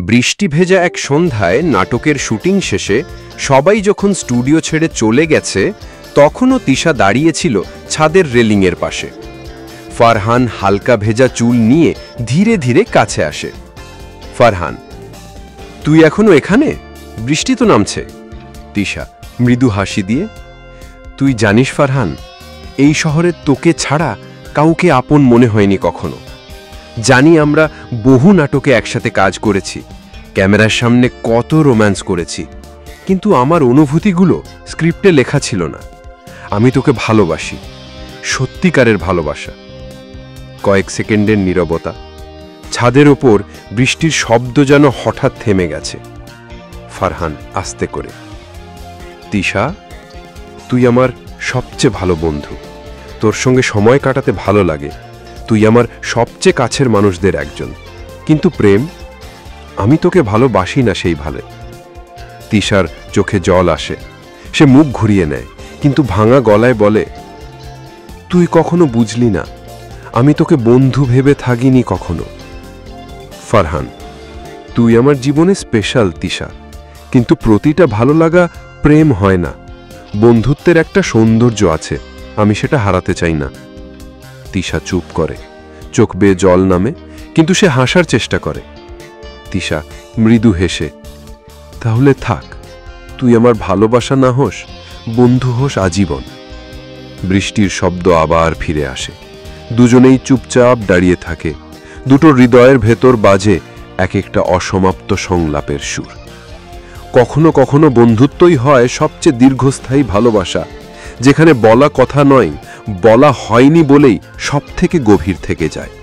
বৃষ্টি ভেজা এক সন্ধ্যায় নাটকের শুটিং শেষে সবাই যখন স্টুডিও ছেড়ে চলে গেছে তখনও তিশা দাঁড়িয়েছিল ছাদের রেলিংয়ের পাশে। ফারহান হালকা ভেজা চুল নিয়ে ধীরে ধীরে কাছে আসে। ফারহান, তুই এখনো এখানে? বৃষ্টি তো নামছে। তিশা মৃদু হাসি দিয়ে, তুই জানিস ফারহান, এই শহরে তোকে ছাড়া কাউকে আপন মনে হয়নি কখনো। জানি আমরা বহু নাটকে একসাথে কাজ করেছি, ক্যামেরার সামনে কত রোম্যান্স করেছি, কিন্তু আমার অনুভূতিগুলো স্ক্রিপ্টে লেখা ছিল না। আমি তোকে ভালোবাসি, সত্যিকারের ভালোবাসা। কয়েক সেকেন্ডের নীরবতা, ছাদের ওপর বৃষ্টির শব্দ যেন হঠাৎ থেমে গেছে। ফারহান আস্তে করে, তিশা, তুই আমার সবচেয়ে ভালো বন্ধু, তোর সঙ্গে সময় কাটাতে ভালো লাগে, তুই আমার সবচেয়ে কাছের মানুষদের একজন, কিন্তু প্রেম, আমি তোকে ভালোবাসি না সেই ভালে। তিশার চোখে জল আসে, সে মুখ ঘুরিয়ে নেয়, কিন্তু ভাঙা গলায় বলে, তুই কখনো বুঝলি না, আমি তোকে বন্ধু ভেবে থাকিনি কখনো। ফারহান, তুই আমার জীবনে স্পেশাল তিশা, কিন্তু প্রতিটা ভালো লাগা প্রেম হয় না। বন্ধুত্বের একটা সৌন্দর্য আছে, আমি সেটা হারাতে চাই না। তিশা চুপ করে, চোখ বেয়ে জল নামে, কিন্তু সে হাসার চেষ্টা করে। তিশা মৃদু হেসে, তাহলে থাক, তুই আমার ভালোবাসা না হোস, বন্ধু হোস আজীবন। বৃষ্টির শব্দ আবার ফিরে আসে, দুজনেই চুপচাপ দাঁড়িয়ে থাকে। দুটো হৃদয়ের ভেতর বাজে এক একটা অসমাপ্ত সংলাপের সুর। কখনো কখনো বন্ধুত্বই হয় সবচেয়ে দীর্ঘস্থায়ী ভালোবাসা, যেখানে বলা কথা নয়, বলা হয়নি বলেই সব থেকে গভীর থেকে যায়।